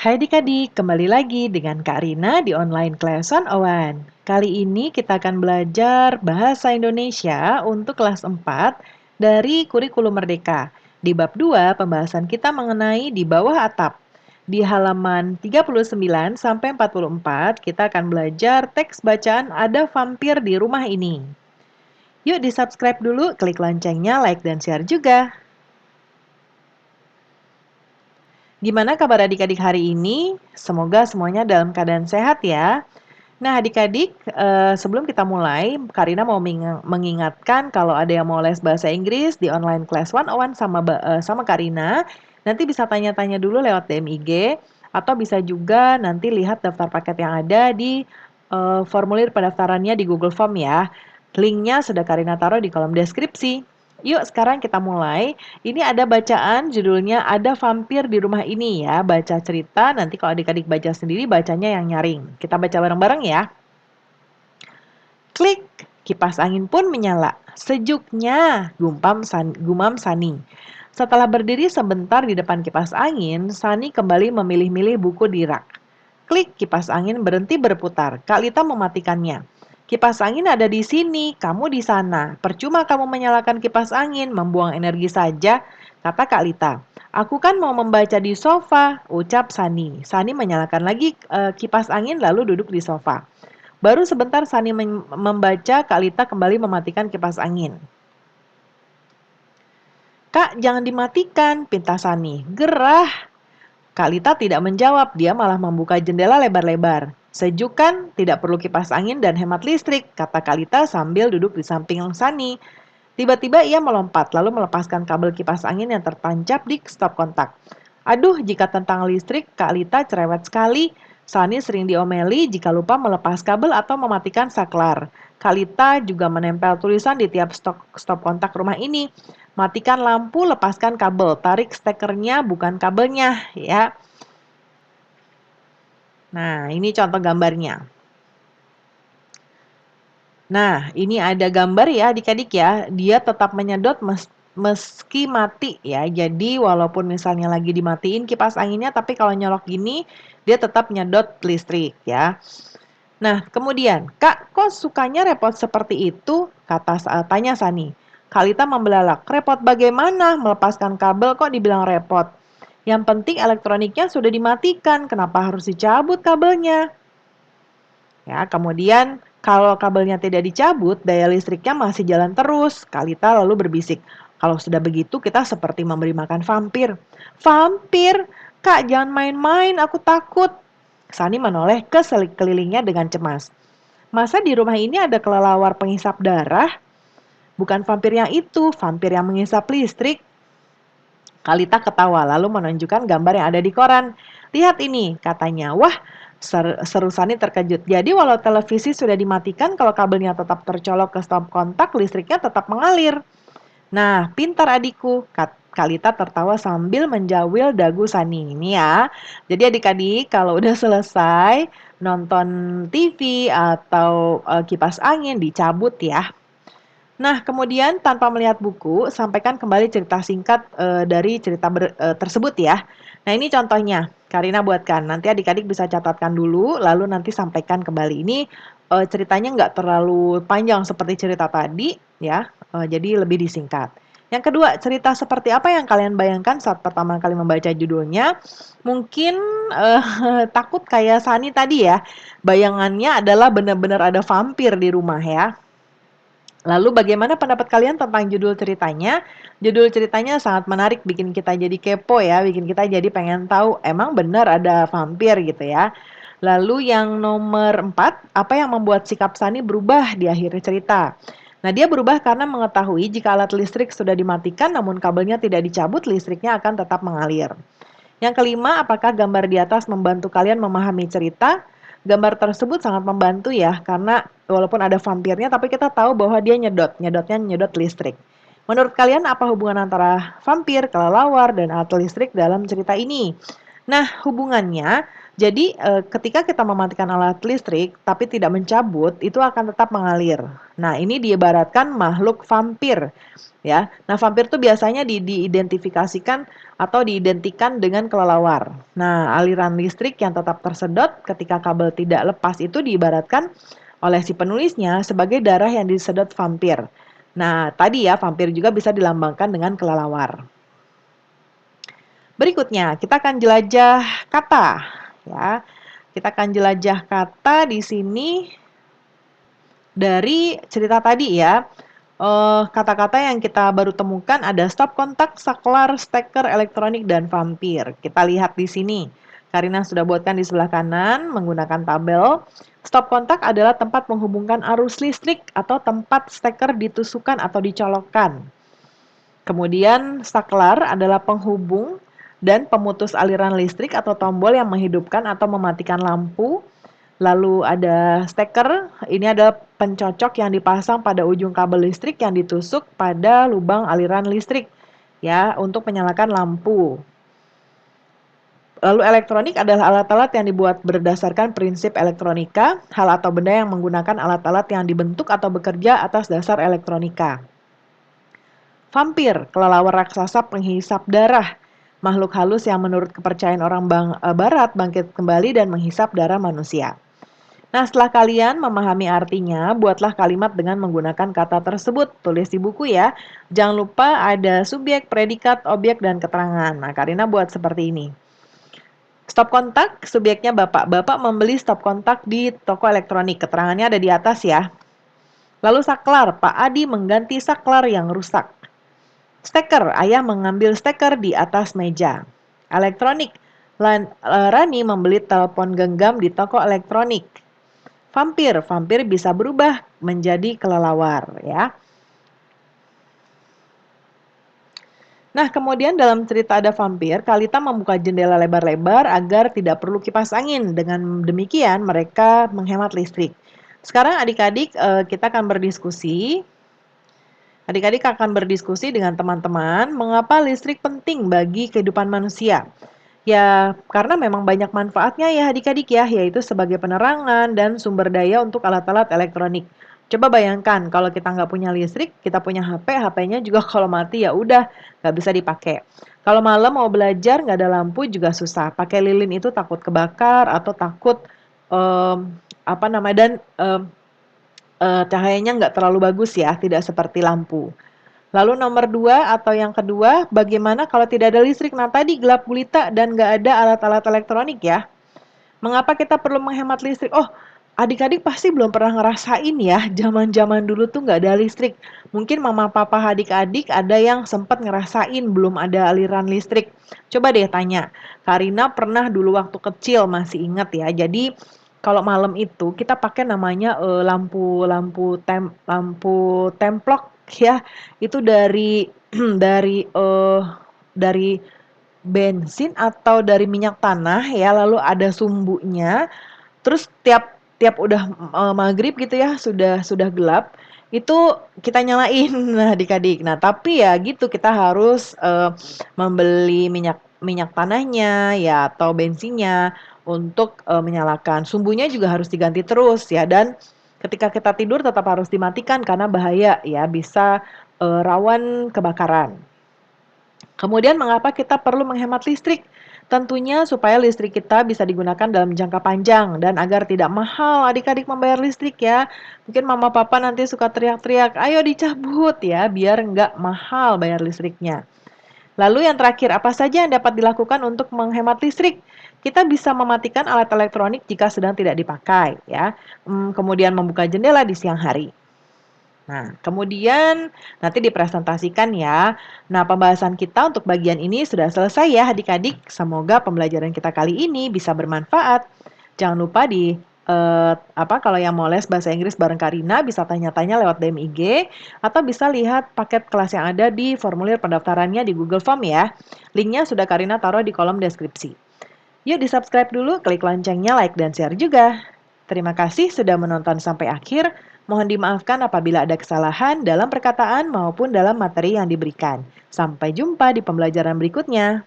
Hai adik-adik, kembali lagi dengan Kak Rina di online Class 101. Kali ini kita akan belajar Bahasa Indonesia untuk kelas 4 dari Kurikulum Merdeka. Di bab 2, pembahasan kita mengenai di bawah atap. Di halaman 39 sampai 44, kita akan belajar teks bacaan Ada Vampir di Rumah Ini. Yuk di-subscribe dulu, klik loncengnya, like dan share juga. Gimana kabar adik-adik hari ini? Semoga semuanya dalam keadaan sehat ya. Nah adik-adik, sebelum kita mulai, Karina mau mengingatkan kalau ada yang mau les bahasa Inggris di online class 101 sama Karina, nanti bisa tanya-tanya dulu lewat DM IG, atau bisa juga nanti lihat daftar paket yang ada di formulir pendaftarannya di Google Form ya. Linknya sudah Karina taruh di kolom deskripsi. Yuk sekarang kita mulai. Ini ada bacaan judulnya Ada Vampir di Rumah Ini ya. Baca cerita, nanti kalau adik-adik baca sendiri bacanya yang nyaring. Kita baca bareng-bareng ya. Klik, kipas angin pun menyala. Sejuknya, gumam Sani. Setelah berdiri sebentar di depan kipas angin, Sani kembali memilih-milih buku di rak. Klik, kipas angin berhenti berputar. Kak Lita mematikannya. Kipas angin ada di sini, kamu di sana. Percuma kamu menyalakan kipas angin, membuang energi saja, kata Kak Lita. Aku kan mau membaca di sofa, ucap Sani. Sani menyalakan lagi kipas angin lalu duduk di sofa. Baru sebentar Sani membaca, Kak Lita kembali mematikan kipas angin. Kak, jangan dimatikan, pinta Sani. Gerah. Kak Lita tidak menjawab, dia malah membuka jendela lebar-lebar. Sejuk kan, tidak perlu kipas angin dan hemat listrik, kata Kak Lita sambil duduk di samping Sani. Tiba-tiba ia melompat, lalu melepaskan kabel kipas angin yang tertancap di stop kontak. Aduh, jika tentang listrik, Kak Lita cerewet sekali. Sani sering diomeli jika lupa melepas kabel atau mematikan saklar. Kak Lita juga menempel tulisan di tiap stop kontak rumah ini. Matikan lampu, lepaskan kabel, tarik stekernya bukan kabelnya ya. Nah, ini contoh gambarnya. Nah, ini ada gambar ya adik-adik ya. Dia tetap menyedot meski mati ya. Jadi walaupun misalnya lagi dimatiin kipas anginnya, tapi kalau nyolok gini dia tetap nyedot listrik ya. Nah, kemudian, Kak, kok sukanya repot seperti itu? Tanya Sani. Kalita membelalak, repot bagaimana? Melepaskan kabel kok dibilang repot? Yang penting elektroniknya sudah dimatikan, kenapa harus dicabut kabelnya? Ya, kemudian kalau kabelnya tidak dicabut, daya listriknya masih jalan terus. Kalita lalu berbisik, kalau sudah begitu kita seperti memberi makan vampir. Vampir? Kak, jangan main-main, aku takut. Sani menoleh ke sekelilingnya dengan cemas. Masa di rumah ini ada kelelawar penghisap darah? Bukan vampir yang itu, vampir yang menghisap listrik. Kalita ketawa lalu menunjukkan gambar yang ada di koran. Lihat ini, katanya. Wah, seru Sani terkejut. Jadi walau televisi sudah dimatikan, kalau kabelnya tetap tercolok ke stop kontak, listriknya tetap mengalir. Nah, pintar adikku, Kalita tertawa sambil menjawil dagu Sani. Ini ya. Jadi adik-adik kalau udah selesai nonton TV atau kipas angin dicabut ya. Nah, kemudian tanpa melihat buku, sampaikan kembali cerita singkat dari cerita tersebut ya. Nah, ini contohnya. Karina buatkan. Nanti adik-adik bisa catatkan dulu, lalu nanti sampaikan kembali. Ini ceritanya nggak terlalu panjang seperti cerita tadi, ya. Jadi lebih disingkat. Yang kedua, cerita seperti apa yang kalian bayangkan saat pertama kali membaca judulnya? Mungkin takut kayak Sani tadi ya. Bayangannya adalah benar-benar ada vampir di rumah ya. Lalu bagaimana pendapat kalian tentang judul ceritanya? Judul ceritanya sangat menarik, bikin kita jadi kepo ya, bikin kita jadi pengen tahu emang benar ada vampir gitu ya. Lalu yang nomor 4, apa yang membuat sikap Sani berubah di akhir cerita? Nah, dia berubah karena mengetahui jika alat listrik sudah dimatikan namun kabelnya tidak dicabut, listriknya akan tetap mengalir. Yang kelima, apakah gambar di atas membantu kalian memahami cerita? Gambar tersebut sangat membantu ya, karena walaupun ada vampirnya, tapi kita tahu bahwa dia nyedotnya nyedot listrik. Menurut kalian apa hubungan antara vampir, kelelawar, dan alat listrik dalam cerita ini? Nah, hubungannya, Jadi, ketika kita mematikan alat listrik tapi tidak mencabut, itu akan tetap mengalir. Nah, ini diibaratkan makhluk vampir, ya. Nah, vampir itu biasanya diidentifikasikan atau diidentikan dengan kelelawar. Nah, aliran listrik yang tetap tersedot ketika kabel tidak lepas itu diibaratkan oleh si penulisnya sebagai darah yang disedot vampir. Nah, tadi ya, vampir juga bisa dilambangkan dengan kelelawar. Berikutnya, kita akan jelajah kata, ya. Kita akan jelajah kata di sini dari cerita tadi ya. Kata-kata yang kita baru temukan ada stop kontak, saklar, steker, elektronik, dan vampir. Kita lihat di sini. Karina sudah buatkan di sebelah kanan menggunakan tabel. Stop kontak adalah tempat menghubungkan arus listrik atau tempat steker ditusukkan atau dicolokkan. Kemudian saklar adalah penghubung dan pemutus aliran listrik atau tombol yang menghidupkan atau mematikan lampu. Lalu ada steker, ini adalah pencocok yang dipasang pada ujung kabel listrik yang ditusuk pada lubang aliran listrik ya untuk menyalakan lampu. Lalu elektronik adalah alat-alat yang dibuat berdasarkan prinsip elektronika, hal atau benda yang menggunakan alat-alat yang dibentuk atau bekerja atas dasar elektronika. Vampir, kelelawar raksasa penghisap darah, makhluk halus yang menurut kepercayaan orang barat bangkit kembali dan menghisap darah manusia. Nah, setelah kalian memahami artinya, buatlah kalimat dengan menggunakan kata tersebut. Tulis di buku ya. Jangan lupa ada subjek, predikat, objek, dan keterangan. Nah, Karina buat seperti ini. Stop kontak, subjeknya Bapak. Bapak membeli stop kontak di toko elektronik. Keterangannya ada di atas ya. Lalu saklar, Pak Adi mengganti saklar yang rusak. Steker, ayah mengambil steker di atas meja. Elektronik, Rani membeli telepon genggam di toko elektronik. Vampir, vampir bisa berubah menjadi kelelawar ya. Nah, kemudian dalam cerita ada vampir, Kalita membuka jendela lebar-lebar agar tidak perlu kipas angin. Dengan demikian mereka menghemat listrik. Sekarang adik-adik kita akan berdiskusi. Adik-adik akan berdiskusi dengan teman-teman mengapa listrik penting bagi kehidupan manusia. Ya, karena memang banyak manfaatnya ya adik-adik ya, yaitu sebagai penerangan dan sumber daya untuk alat-alat elektronik. Coba bayangkan kalau kita nggak punya listrik, kita punya HP, HP-nya juga kalau mati ya udah nggak bisa dipakai. Kalau malam mau belajar nggak ada lampu juga susah. Pakai lilin itu takut kebakar atau takut apa namanya dan cahayanya nggak terlalu bagus ya, tidak seperti lampu. Lalu nomor 2 atau yang kedua, bagaimana kalau tidak ada listrik? Nah tadi gelap gulita dan nggak ada alat-alat elektronik ya. Mengapa kita perlu menghemat listrik? Oh, adik-adik pasti belum pernah ngerasain ya, zaman-zaman dulu tuh nggak ada listrik. Mungkin mama papa adik-adik ada yang sempat ngerasain belum ada aliran listrik. Coba deh tanya, Karina pernah dulu waktu kecil masih ingat ya. Jadi kalau malam itu kita pakai namanya lampu templok ya. Itu dari dari bensin atau dari minyak tanah ya, lalu ada sumbunya. Terus tiap tiap udah, maghrib gitu ya, sudah gelap, itu kita nyalain nah adik-adik. Nah tapi ya gitu, kita harus, membeli minyak minyak tanahnya ya atau bensinnya untuk, menyalakan. Sumbunya juga harus diganti terus ya dan ketika kita tidur tetap harus dimatikan karena bahaya ya, bisa, rawan kebakaran. Kemudian mengapa kita perlu menghemat listrik? Tentunya supaya listrik kita bisa digunakan dalam jangka panjang dan agar tidak mahal adik-adik membayar listrik ya. Mungkin mama papa nanti suka teriak-teriak, ayo dicabut ya biar nggak mahal bayar listriknya. Lalu yang terakhir, apa saja yang dapat dilakukan untuk menghemat listrik? Kita bisa mematikan alat elektronik jika sedang tidak dipakai ya. Kemudian membuka jendela di siang hari. Nah, kemudian nanti dipresentasikan ya. Nah, pembahasan kita untuk bagian ini sudah selesai ya adik-adik. Semoga pembelajaran kita kali ini bisa bermanfaat. Jangan lupa kalau yang mau les bahasa Inggris bareng Karina bisa tanya-tanya lewat DM IG atau bisa lihat paket kelas yang ada di formulir pendaftarannya di Google Form ya. Linknya sudah Karina taruh di kolom deskripsi. Yuk di-subscribe dulu, klik loncengnya, like dan share juga. Terima kasih sudah menonton sampai akhir. Mohon dimaafkan apabila ada kesalahan dalam perkataan maupun dalam materi yang diberikan. Sampai jumpa di pembelajaran berikutnya.